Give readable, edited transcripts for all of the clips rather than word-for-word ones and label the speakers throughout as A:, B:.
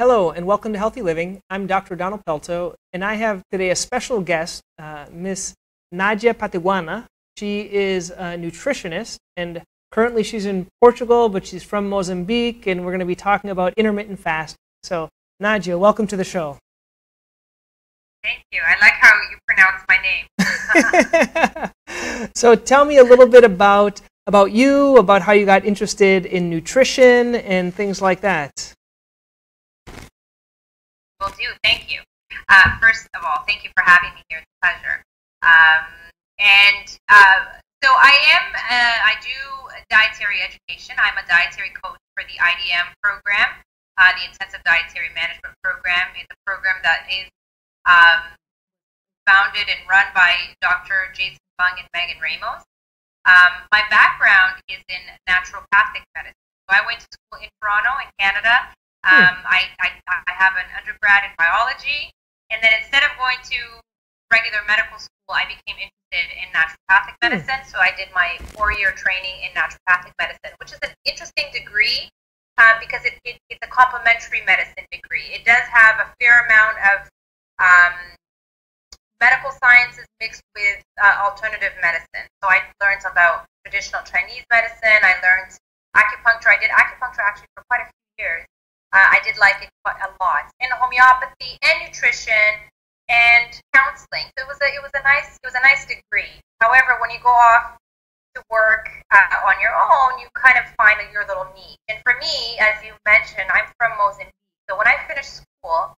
A: Hello and welcome to Healthy Living. I'm Dr. Donald Pelto, and I have today a special guest, Miss Nadia Pateguana. She is a nutritionist, and currently she's in Portugal, but she's from Mozambique, and we're going to be talking about intermittent fasting. So, Nadia, welcome to the show.
B: Thank you. I like how you pronounce my name.
A: So tell me a little bit about you, about how you got interested in nutrition and things like that.
B: Will do. Thank you. First of all, thank you for having me here. It's a pleasure. So I do dietary education. I'm a dietary coach for the IDM program, the Intensive Dietary Management Program. It's a program that is founded and run by Dr. Jason Fung and Megan Ramos. My background is in naturopathic medicine. So I went to school in Toronto, in Canada. I have an undergrad in biology, and then instead of going to regular medical school, I became interested in naturopathic medicine. So I did my 4-year training in naturopathic medicine, which is an interesting degree because it's a complementary medicine degree. It does have a fair amount of medical sciences mixed with alternative medicine. So I learned about traditional Chinese medicine. I learned acupuncture. I did acupuncture actually for quite a few years. I did like it quite a lot, and homeopathy and nutrition and counseling. So it was a nice degree. However, when you go off to work on your own, you kind of find your little niche. And for me, as you mentioned, I'm from Mozambique. So when I finished school,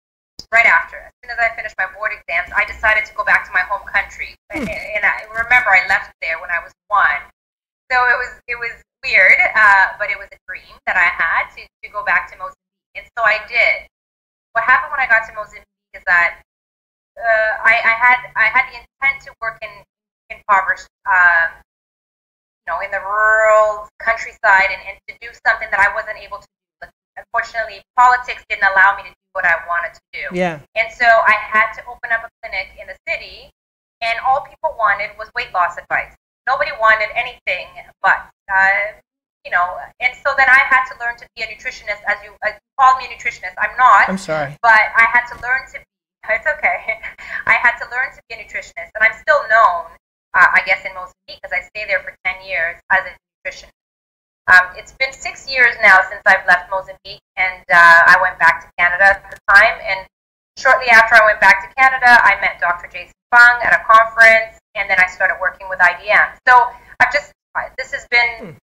B: right after, as soon as I finished my board exams, I decided to go back to my home country. And I remember I left there when I was 1. So it was weird, but it was a dream that I had to go back to Mozambique. And so I did. What happened when I got to Mozambique is that I had the intent to work in impoverished, in the rural countryside and to do something that I wasn't able to do. But unfortunately, politics didn't allow me to do what I wanted to do.
A: Yeah. And
B: so I had to open up a clinic in the city, and all people wanted was weight loss advice. Nobody wanted anything but and so then I had to learn to be a nutritionist, as you called me a nutritionist. I'm not.
A: I'm sorry.
B: But I had to learn to be, it's okay. I had to learn to be a nutritionist, and I'm still known, I guess, in Mozambique, because I stayed there for 10 years as a nutritionist. It's been 6 years now since I've left Mozambique, and I went back to Canada at the time, and shortly after I went back to Canada, I met Dr. Jason Fung at a conference, and then I started working with IDM. So this has been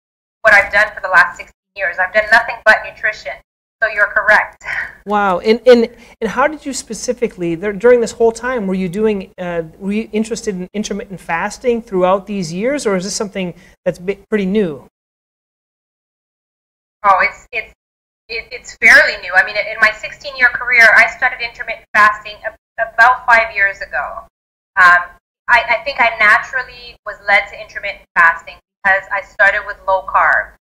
B: what I've done for the last 16 years. I've done nothing but nutrition. So you're correct.
A: Wow. And how did you specifically, during this whole time, were you interested in intermittent fasting throughout these years, or is this something that's pretty new?
B: Oh, it's fairly new. I mean, in my 16-year career, I started intermittent fasting about 5 years ago. I think I naturally was led to intermittent fasting because I started with low carb.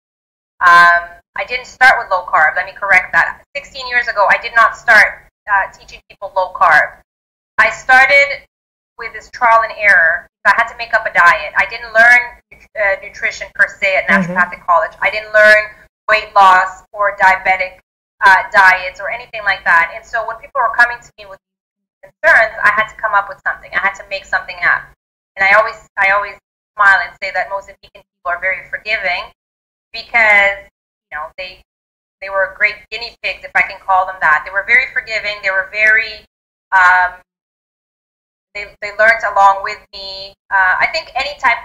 B: I didn't start with low carb. Let me correct that. 16 years ago, I did not start teaching people low carb. I started with this trial and error. I had to make up a diet. I didn't learn nutrition per se at naturopathic college. I didn't learn weight loss or diabetic diets or anything like that. And so when people were coming to me with these concerns, I had to come up with something. I had to make something up. And I always smile and say that Mozambican people are very forgiving because they were great guinea pigs, if I can call them that. They were very forgiving. They were very they learned along with me. I think anytime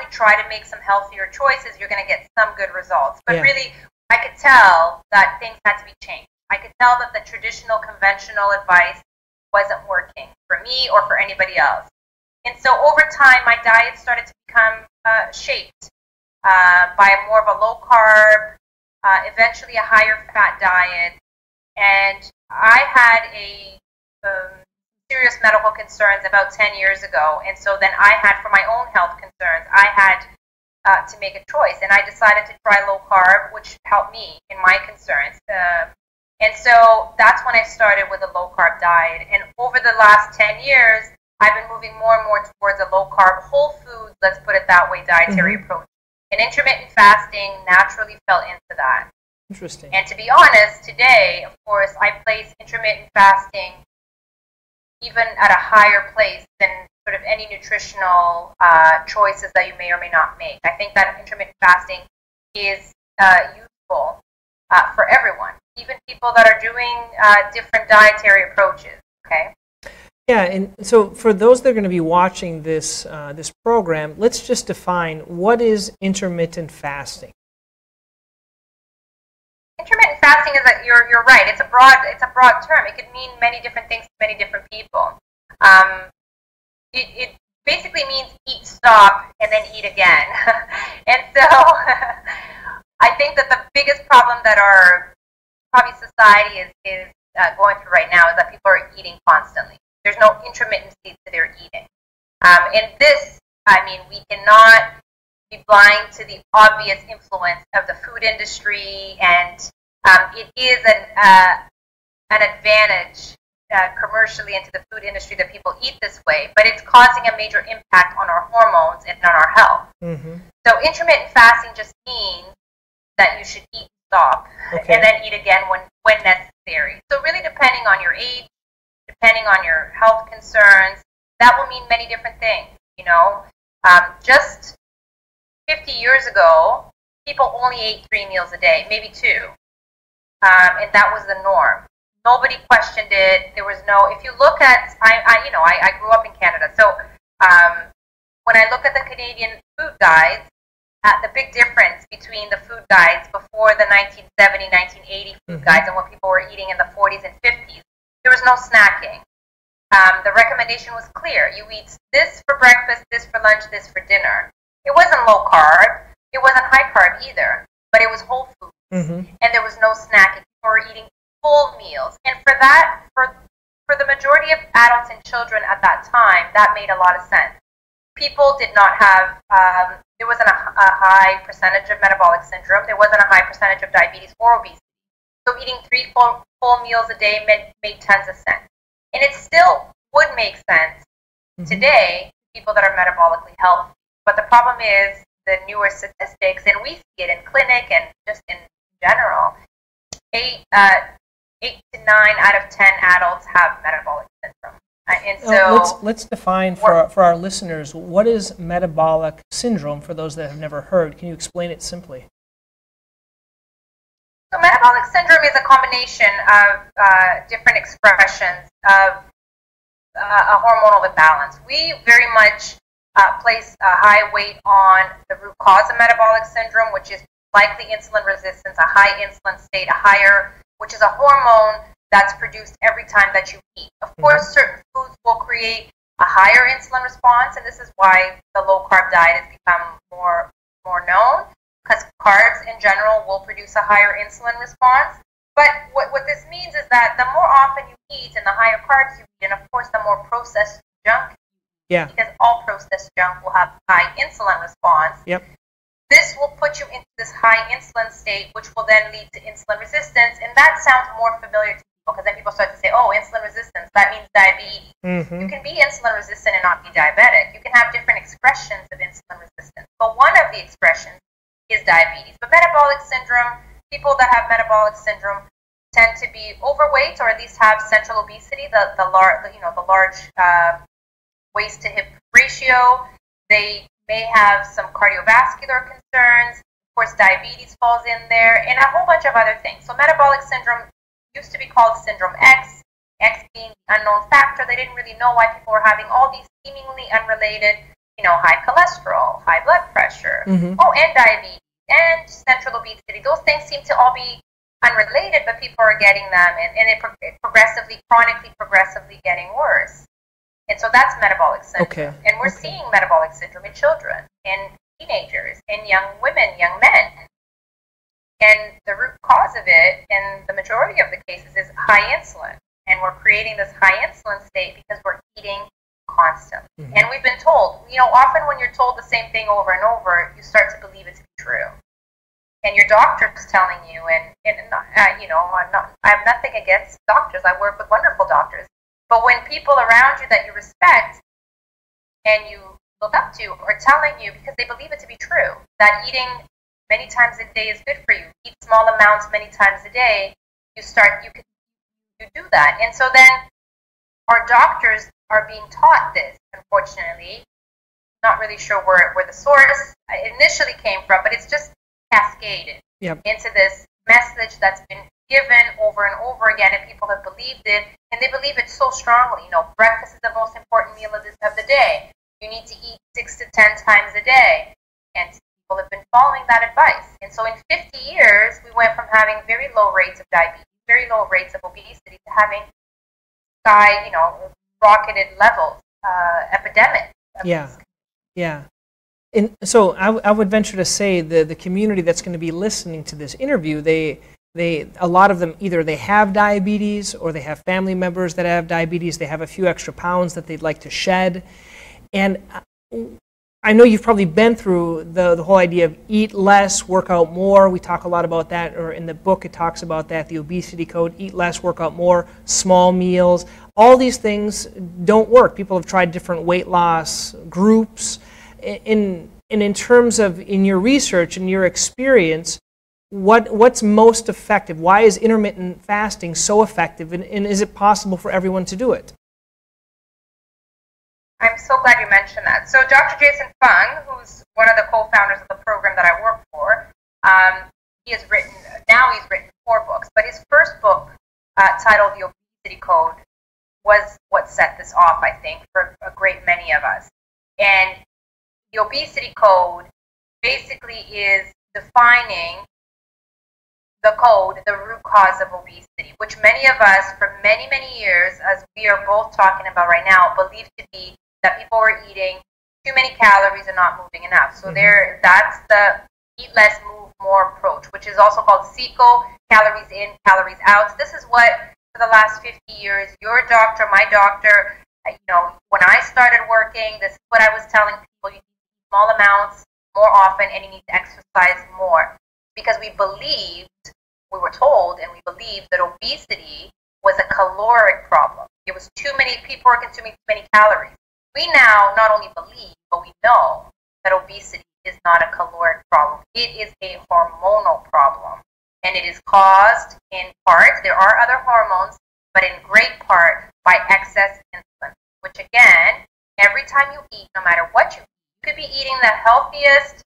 B: you try to make some healthier choices, you're going to get some good results. But really, I could tell that things had to be changed. I could tell that the traditional, conventional advice wasn't working for me or for anybody else. And so over time, my diet started to become shaped by more of a low carb, eventually a higher fat diet. And I had serious medical concerns about 10 years ago. And so then I had, for my own health concerns, I had to make a choice. And I decided to try low carb, which helped me in my concerns. And so that's when I started with a low carb diet. And over the last 10 years, I've been moving more and more towards a low carb, whole foods, let's put it that way, dietary approach. And intermittent fasting naturally fell into that.
A: Interesting.
B: And to be honest, today, of course, I place intermittent fasting even at a higher place than sort of any nutritional choices that you may or may not make. I think that intermittent fasting is useful for everyone, even people that are doing different dietary approaches. Okay.
A: Yeah, and so for those that are going to be watching this this program, let's just define what is intermittent fasting.
B: Intermittent fasting is you're right. It's a broad term. It could mean many different things to many different people. It basically means eat, stop, and then eat again. And so I think that the biggest problem that our probably society is going through right now is that people are eating constantly. There's no intermittency to their eating. And this, I mean, we cannot be blind to the obvious influence of the food industry, and it is an advantage commercially into the food industry that people eat this way, but it's causing a major impact on our hormones and on our health. Mm-hmm. So intermittent fasting just means that you should eat, stop, and then eat again when necessary. So really depending on your age, depending on your health concerns, that will mean many different things. You know, just 50 years ago, people only ate 3 meals a day, maybe 2, and that was the norm. Nobody questioned it. There was no. If you look at, I grew up in Canada, so when I look at the Canadian food guides, the big difference between the food guides before the 1970, 1980 food guides and what people were eating in the 40s and 50s, there was no snacking. The recommendation was clear. You eat this for breakfast, this for lunch, this for dinner. It wasn't low carb. It wasn't high carb either, but it was whole foods. And there was no snacking. People were eating full meals. And for that, for the majority of adults and children at that time, that made a lot of sense. People did not have, there wasn't a high percentage of metabolic syndrome. There wasn't a high percentage of diabetes or obesity. So eating 3 full meals a day made tons of sense. And it still would make sense today to people that are metabolically healthy. But the problem is the newer statistics, and we see it in clinic and just in general, 8 to 9 out of 10 adults have metabolic syndrome. And so
A: let's define for our listeners, what is metabolic syndrome for those that have never heard. Can you explain it simply?
B: So metabolic syndrome is a combination of different expressions of a hormonal imbalance. We very much place a high weight on the root cause of metabolic syndrome, which is likely insulin resistance, a high insulin state, which is a hormone that's produced every time that you eat. Of course, certain foods will create a higher insulin response, and this is why the low-carb diet has become more known, because carbs in general will produce a higher insulin response. But what this means is that the more often you eat and the higher carbs you eat, and of course the more processed junk you eat, because all processed junk will have high insulin response, this will put you into this high insulin state, which will then lead to insulin resistance. And that sounds more familiar to people, because then people start to say, oh, insulin resistance, that means diabetes. You can be insulin resistant and not be diabetic. You can have different expressions of insulin resistance. But one of the expressions is diabetes. But metabolic syndrome, people that have metabolic syndrome tend to be overweight, or at least have central obesity, the large waist to hip ratio. They may have some cardiovascular concerns. Of course, diabetes falls in there, and a whole bunch of other things. So metabolic syndrome used to be called syndrome X, X being the unknown factor. They didn't really know why people were having all these seemingly unrelated, high cholesterol, high blood pressure, and diabetes, and central obesity. Those things seem to all be unrelated, but people are getting them, and it chronically progressively getting worse. And so that's metabolic syndrome. And we're seeing metabolic syndrome in children, in teenagers, in young women, young men. And the root cause of it, in the majority of the cases, is high insulin. And we're creating this high insulin state because we're eating constantly. And we've been told, often when you're told the same thing over and over, you start to believe it to be true. And your doctor's telling you, I have nothing against doctors. I work with wonderful doctors. But when people around you that you respect and you look up to are telling you, because they believe it to be true, that eating many times a day is good for you. Eat small amounts many times a day. You do that. And so then our doctors are being taught this, unfortunately. Not really sure where the source initially came from, but it's just cascaded into this message that's been given over and over again, and people have believed it, and they believe it so strongly. Breakfast is the most important meal of the day. You need to eat 6 to 10 times a day, and people have been following that advice. And so in 50 years, we went from having very low rates of diabetes, very low rates of obesity, to having rocketed levels, epidemic.
A: Yeah. And so I would venture to say the community that's going to be listening to this interview, a lot of them, either they have diabetes or they have family members that have diabetes. They have a few extra pounds that they'd like to shed. And I know you've probably been through the whole idea of eat less, work out more. We talk a lot about that, or in the book it talks about that, the obesity code: eat less, work out more, small meals. All these things don't work. People have tried different weight loss groups. In terms of, in your research and your experience, what's most effective? Why is intermittent fasting so effective, and is it possible for everyone to do it?
B: I'm so glad you mentioned that. So Dr. Jason Fung, who's one of the co-founders of the program that I work for, he's written 4 books, but his first book, titled The Obesity Code, was what set this off, I think, for a great many of us. And the obesity code basically is defining the code, the root cause of obesity, which many of us for many, many years, as we are both talking about right now, believed to be that people were eating too many calories and not moving enough. So that's the eat less, move more approach, which is also called CECO, calories in, calories out. This is what, for the last 50 years, your doctor, my doctor, when I started working, this is what I was telling people: you need to eat small amounts more often, and you need to exercise more. Because we were told, and we believed that obesity was a caloric problem. It was too many people were consuming too many calories. We now not only believe, but we know that obesity is not a caloric problem. It is a hormonal problem. And it is caused in part, there are other hormones, but in great part by excess insulin, which again, every time you eat, no matter what you eat, you could be eating the healthiest,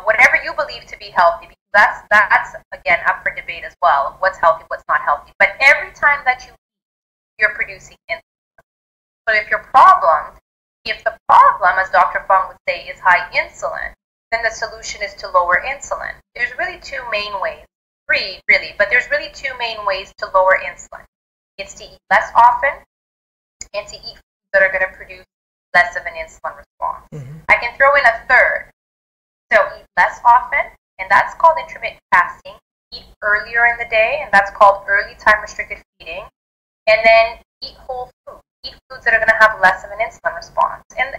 B: whatever you believe to be healthy, because that's again up for debate as well, what's healthy, what's not healthy. But every time that you eat, you're producing insulin. So if the problem, as Dr. Fung would say, is high insulin, then the solution is to lower insulin. There's really 2 main ways, 3 really, but there's really 2 main ways to lower insulin. It's to eat less often and to eat foods that are going to produce less of an insulin response. I can throw in a third. So eat less often, and that's called intermittent fasting. Eat earlier in the day, and that's called early time restricted feeding. And then eat whole foods. Eat foods that are going to have less of an insulin response. And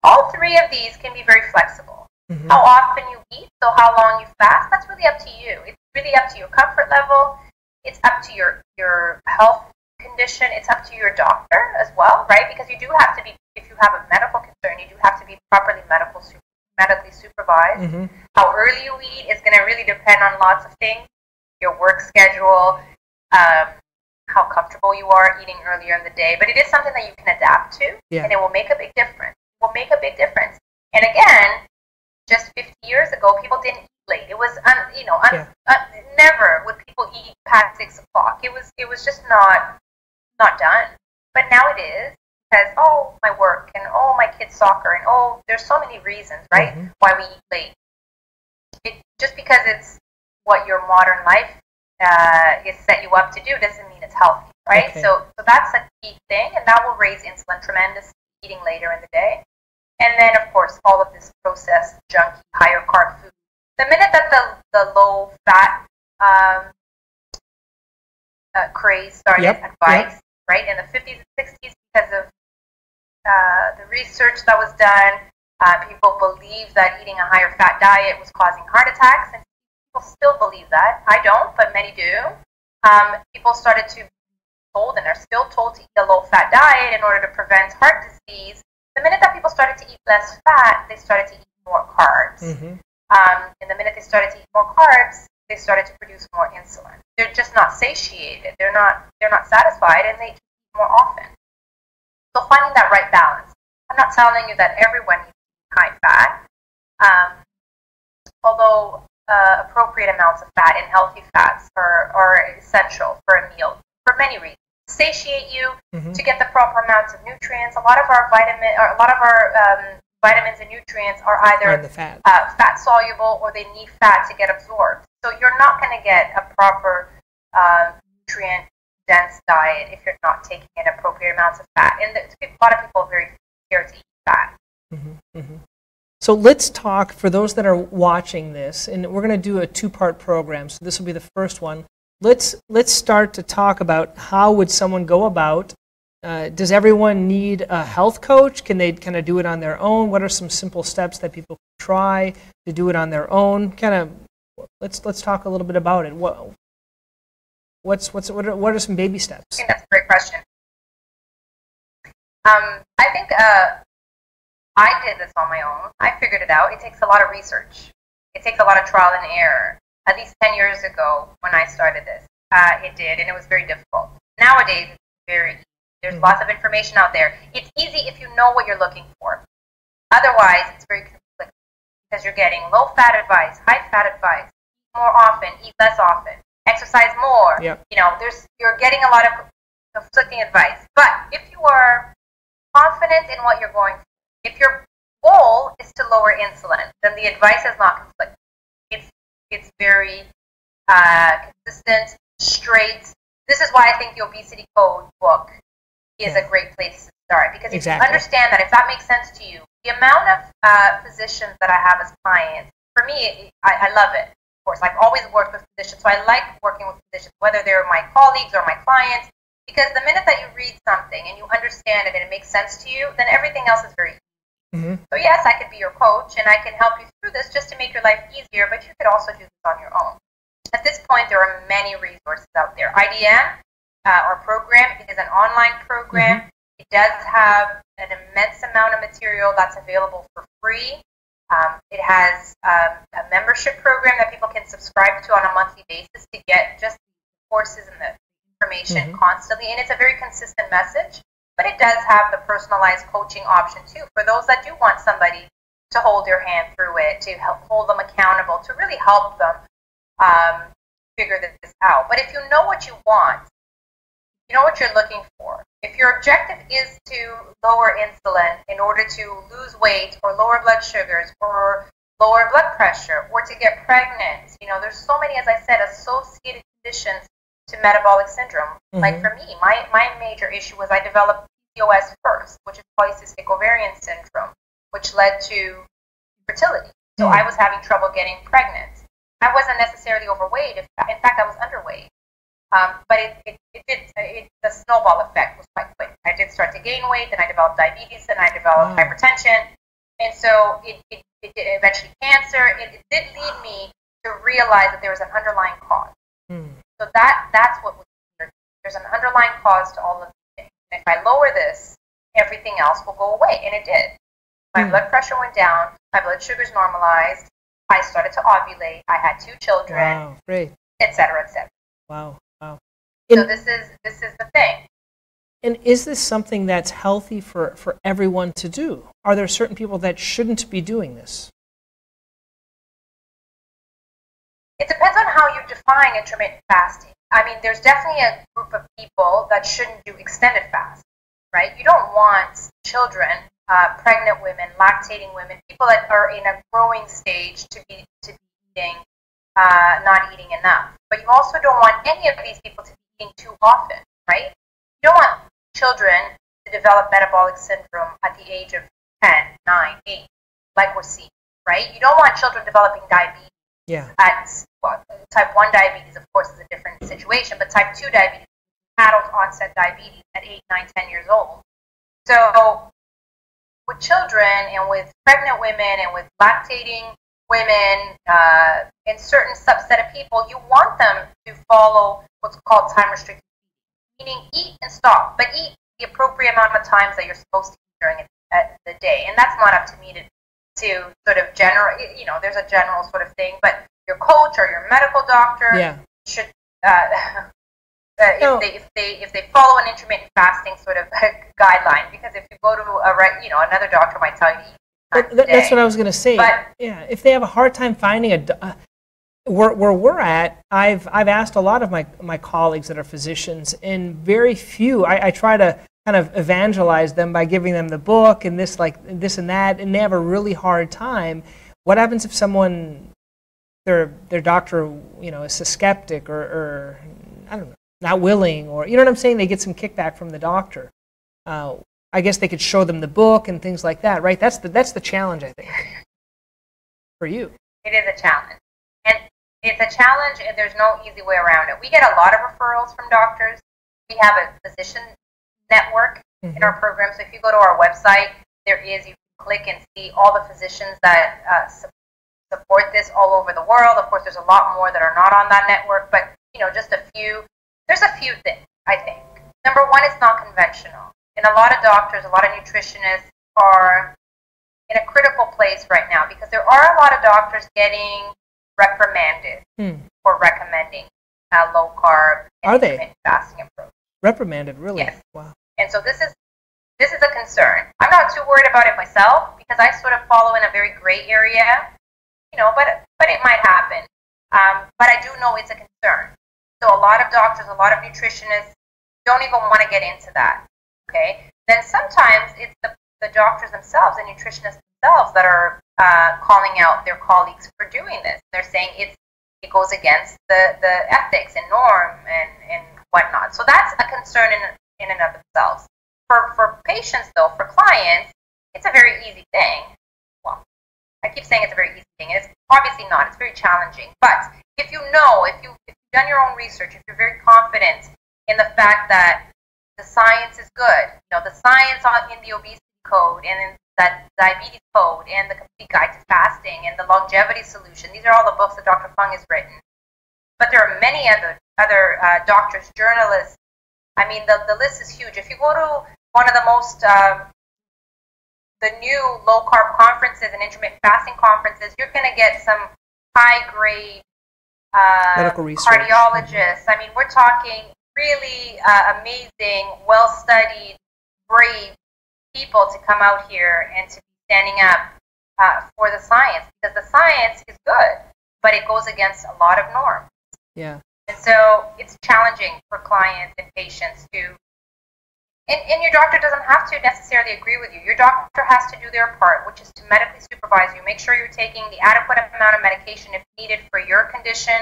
B: all 3 of these can be very flexible. How often you eat, so how long you fast, that's really up to you. It's really up to your comfort level. It's up to your health condition. It's up to your doctor as well, right? Because you do have to be, if you have a medical concern, you do have to be properly medically supervised. How early you eat is going to really depend on lots of things. Your work schedule, how comfortable you are eating earlier in the day. But it is something that you can adapt to, and it will make a big difference. And again, just 50 years ago, people didn't eat late. It was, never would people eat past 6 o'clock. It was just not done. But now it is, because, my work, and my kids' soccer, and there's so many reasons, right, why we eat late. Just because it's what your modern life is set you up to do doesn't mean it's healthy, right? So that's a key thing, and that will raise insulin tremendously, eating later in the day. And then, of course, all of this processed, junky, higher carb food. The minute that the low fat craze started advice, right, in the 50s and 60s, because of the research that was done, people believed that eating a higher fat diet was causing heart attacks, and people still believe that. I don't, but many do. People started to be told, and they're still told, to eat a low fat diet in order to prevent heart disease. The minute that people started to eat less fat, they started to eat more carbs. And the minute they started to eat more carbs, they started to produce more insulin. They're just not satiated. They're not satisfied, and they eat more often. So finding that right balance. I'm not telling you that everyone needs high fat, although appropriate amounts of fat and healthy fats are essential for a meal for many reasons. Satiate you, to get the proper amounts of nutrients. A lot of our vitamins and nutrients are either fat soluble, or they need fat to get absorbed. So you're not going to get a proper nutrient dense diet if you're not taking in appropriate amounts of fat. And a lot of people are very scared to eat fat.
A: So let's talk, for those that are watching this, and we're going to do a two-part program, so this will be the first one. Let's start to talk about how would someone go about, does everyone need a health coach? Can they kind of do it on their own? What are some simple steps that people can try to do it on their own? Let's talk a little bit about it. What are some baby steps?
B: I think that's a great question. I think I did this on my own. I figured it out. It takes a lot of research. It takes a lot of trial and error. At least 10 years ago when I started this, it did, and it was very difficult. Nowadays, it's very easy. There's lots of information out there. It's easy if you know what you're looking for. Otherwise, it's very conflicting because you're getting low-fat advice, high-fat advice, eat more often, eat less often, exercise more.
A: Yep.
B: You're getting a lot of conflicting advice. But if you are confident in what you're going for, if your goal is to lower insulin, then the advice is not conflicting. It's very consistent, straight. This is why I think the Obesity Code book is a great place to start. Because if you understand that, if that makes sense to you, the amount of physicians that I have as clients, for me, I love it. Of course, I've always worked with physicians, so I like working with physicians, whether they're my colleagues or my clients, because the minute that you read something and you understand it and it makes sense to you, then everything else is very easy. So yes, I could be your coach and I can help you through this just to make your life easier, but you could also do this on your own. At this point, there are many resources out there. IDM, our program, is an online program. It does have an immense amount of material that's available for free. It has a membership program that people can subscribe to on a monthly basis to get just the courses and the information constantly, and it's a very consistent message. But it does have the personalized coaching option too for those that do want somebody to hold their hand through it, to help hold them accountable, to really help them figure this out. But if you know what you want, you know what you're looking for. If your objective is to lower insulin in order to lose weight or lower blood sugars or lower blood pressure or to get pregnant, there's so many, as I said, associated conditions to metabolic syndrome. Like for me, my major issue was I developed PCOS first, which is polycystic ovarian syndrome, which led to fertility. So I was having trouble getting pregnant. I wasn't necessarily overweight. In fact, I was underweight. But the snowball effect was quite quick. I did start to gain weight, then I developed diabetes, then I developed hypertension. And so it eventually cancer. It did lead me to realize that there was an underlying cause. So that's what was here. There's an underlying cause to all of these things. And if I lower this, everything else will go away. And it did. My blood pressure went down. My blood sugars normalized. I started to ovulate. I had 2 children.
A: Great.
B: Et cetera, et cetera.
A: Wow.
B: So this is the thing.
A: And is this something that's healthy for everyone to do? Are there certain people that shouldn't be doing this?
B: It depends on how you define intermittent fasting. I mean, there's definitely a group of people that shouldn't do extended fast, right? You don't want children, pregnant women, lactating women, people that are in a growing stage to be eating, not eating enough. But you also don't want any of these people to be eating too often, right? You don't want children to develop metabolic syndrome at the age of 10, 9, 8, like we're seeing, right? You don't want children developing diabetes. Type 1 diabetes, of course, is a different situation, but type 2 diabetes, adult onset diabetes at 8, 9, 10 years old. So with children and with pregnant women and with lactating women and certain subset of people, you want them to follow what's called time restricted feeding, meaning eat and stop, but eat the appropriate amount of times that you're supposed to eat during the day. And that's not up to me to to sort of general, there's a general sort of thing, but your coach or your medical doctor should, if they follow an intermittent fasting sort of guideline, because if you go to another doctor might tell you to eat
A: that's what I was going to say. But, if they have a hard time finding where we're at, I've asked a lot of my colleagues that are physicians, and very few. I try to kind of evangelize them by giving them the book and this and that, and they have a really hard time. What happens if someone, their doctor, is a skeptic or I don't know, not willing, or what I'm saying? They get some kickback from the doctor. I guess they could show them the book and things like that, right? That's the challenge, I think, for you.
B: It is a challenge, and it's a challenge, and there's no easy way around it. We get a lot of referrals from doctors. We have a physician network in our program. So if you go to our website, you can click and see all the physicians that support this all over the world. Of course, there's a lot more that are not on that network, but just a few. There's a few things, I think. Number one, it's not conventional. And a lot of doctors, a lot of nutritionists are in a critical place right now because there are a lot of doctors getting reprimanded for recommending a low-carb and intermittent fasting approach.
A: Reprimanded, really?
B: Yes.
A: Wow.
B: And so this is a concern. I'm not too worried about it myself because I sort of follow in a very gray area, but it might happen. But I do know it's a concern. So a lot of doctors, a lot of nutritionists don't even want to get into that. Okay. Then sometimes it's the doctors themselves, the nutritionists themselves, that are calling out their colleagues for doing this. They're saying it goes against the ethics and norm and whatnot. So that's a concern in and of themselves. For patients, though, for clients, it's a very easy thing. Well, I keep saying it's a very easy thing. It's obviously not. It's very challenging. But if you've done your own research, if you're very confident in the fact that the science is good, the science in the obesity code and in that diabetes code and the complete guide to fasting and the longevity solution, these are all the books that Dr. Fung has written. But there are many other doctors, journalists. I mean, the list is huge. If you go to one of the most the new low-carb conferences and intermittent fasting conferences, you're going to get some high-grade
A: medical research,
B: cardiologists. I mean, we're talking really amazing, well-studied, brave people to come out here and to be standing up for the science, because the science is good, but it goes against a lot of norms.
A: Yeah.
B: And so it's challenging for clients and patients to, and your doctor doesn't have to necessarily agree with you. Your doctor has to do their part, which is to medically supervise you, make sure you're taking the adequate amount of medication if needed for your condition.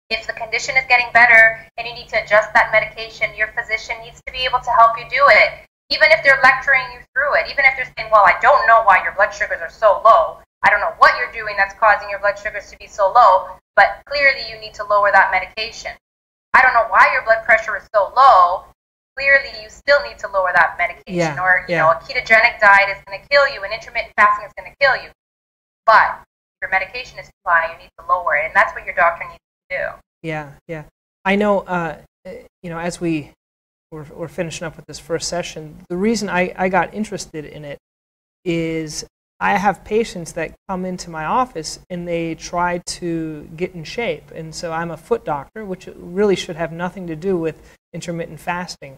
B: If the condition is getting better and you need to adjust that medication, your physician needs to be able to help you do it. Even if they're lecturing you through it, even if they're saying, well, I don't know why your blood sugars are so low. I don't know what you're doing that's causing your blood sugars to be so low, but clearly you need to lower that medication. I don't know why your blood pressure is so low. Clearly you still need to lower that medication. Or, a ketogenic diet is going to kill you and intermittent fasting is going to kill you. But your medication is too high, you need to lower it. And that's what your doctor needs to do.
A: Yeah. I know, as we're finishing up with this first session, the reason I got interested in it is I have patients that come into my office and they try to get in shape. And so I'm a foot doctor, which really should have nothing to do with intermittent fasting.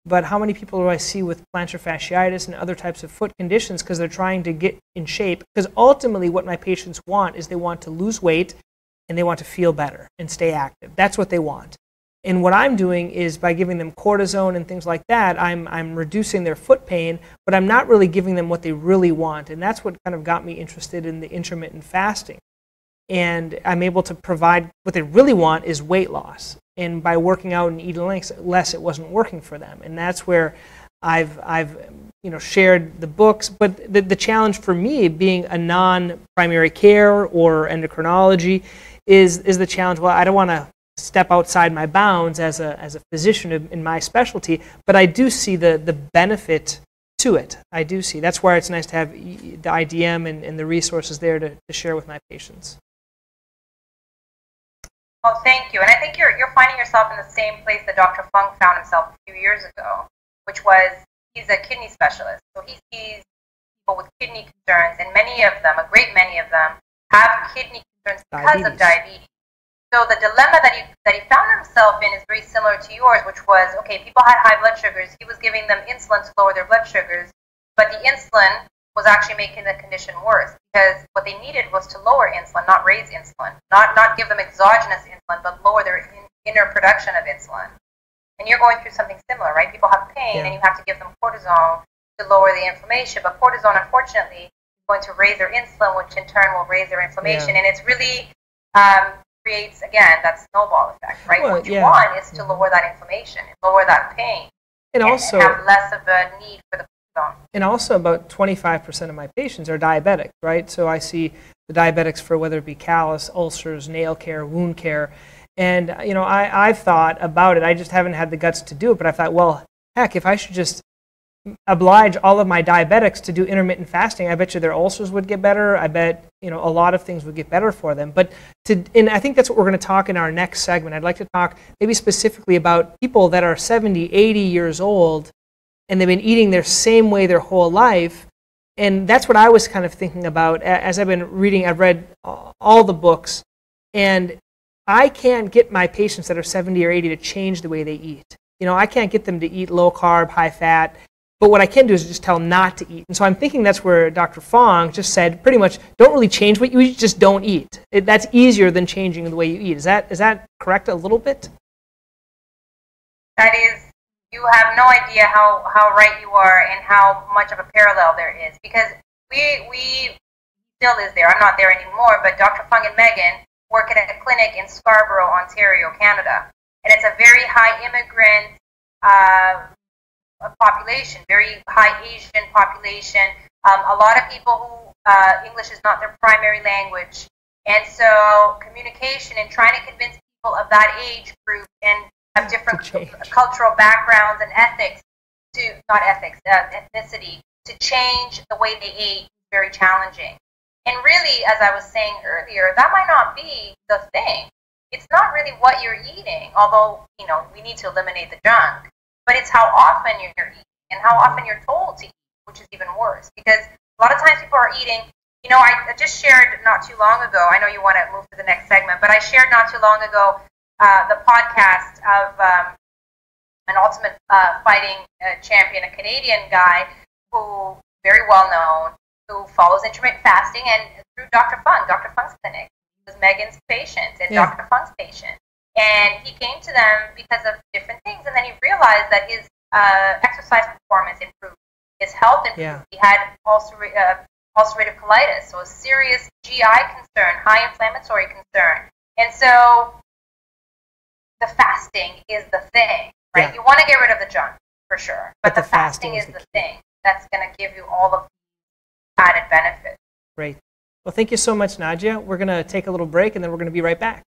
A: But how many people do I see with plantar fasciitis and other types of foot conditions because they're trying to get in shape? Because ultimately what my patients want is they want to lose weight and they want to feel better and stay active. That's what they want. And what I'm doing is by giving them cortisone and things like that, I'm reducing their foot pain, but I'm not really giving them what they really want. And that's what kind of got me interested in the intermittent fasting. And I'm able to provide what they really want is weight loss. And by working out and eating less, it wasn't working for them. And that's where I've shared the books. But the challenge for me, being a non-primary care or endocrinology, is the challenge. Well, I don't want to step outside my bounds as a physician in my specialty, but I do see the benefit to it. I do see. That's why it's nice to have the IDM and the resources there to share with my patients.
B: Well, thank you. And I think you're finding yourself in the same place that Dr. Fung found himself a few years ago, which was he's a kidney specialist. So he sees people with kidney concerns, and many of them, a great many of them, have kidney concerns because of diabetes. So the dilemma that he found himself in is very similar to yours, which was, okay, people had high blood sugars. He was giving them insulin to lower their blood sugars, but the insulin was actually making the condition worse, because what they needed was to lower insulin, not raise insulin, not give them exogenous insulin, but lower their inner production of insulin. And you're going through something similar, right? People have pain, and you have to give them cortisone to lower the inflammation. But cortisone, unfortunately, is going to raise their insulin, which in turn will raise their inflammation. And it's really creates, again, that snowball effect, right? Well, what you want is to lower that inflammation, lower that pain, and also have less of a need for the cortisone.
A: And also, about 25% of my patients are diabetic, right? So I see the diabetics for whether it be callus, ulcers, nail care, wound care. And, you know, I've thought about it. I just haven't had the guts to do it. But I thought, well, heck, if I should just oblige all of my diabetics to do intermittent fasting, I bet you their ulcers would get better. I bet, you know, a lot of things would get better for them. But and I think that's what we're going to talk in our next segment. I'd like to talk maybe specifically about people that are 70, 80 years old, and they've been eating their same way their whole life. And that's what I was kind of thinking about as I've been reading. I've read all the books, and I can't get my patients that are 70 or 80 to change the way they eat. You know, I can't get them to eat low carb, high fat, but what I can do is just tell them not to eat. And so I'm thinking that's where Dr. Fong just said pretty much, don't really change what you eat, just don't eat. That's easier than changing the way you eat. Is that correct a little bit?
B: That is, you have no idea how right you are and how much of a parallel there is, because we still is there. I'm not there anymore, but Dr. Fong and Megan work at a clinic in Scarborough, Ontario, Canada. And it's a very high immigrant population, very high Asian population. A lot of people who English is not their primary language. And so communication and trying to convince people of that age group and have different cultural backgrounds and ethics ethnicity, to change the way they ate is very challenging. And really, as I was saying earlier, that might not be the thing. It's not really what you're eating, although, you know, we need to eliminate the junk, but it's how often you're eating and how often you're told to eat, which is even worse. Because a lot of times people are eating, you know, I just shared not too long ago, I know you want to move to the next segment, but I shared not too long ago the podcast of an ultimate fighting champion, a Canadian guy who very well known, who follows intermittent fasting, and through Dr. Fung's clinic. He was Megan's patient and Dr. Fung's patient. And he came to them because of different things, and then he realized that his exercise performance improved, his health improved. He had ulcerative colitis, so a serious GI concern, high inflammatory concern. And so the fasting is the thing, right? You want to get rid of the junk, for sure. But the fasting is the thing that's going to give you all of added benefits.
A: Great. Well, thank you so much, Nadia. We're going to take a little break, and then we're going to be right back.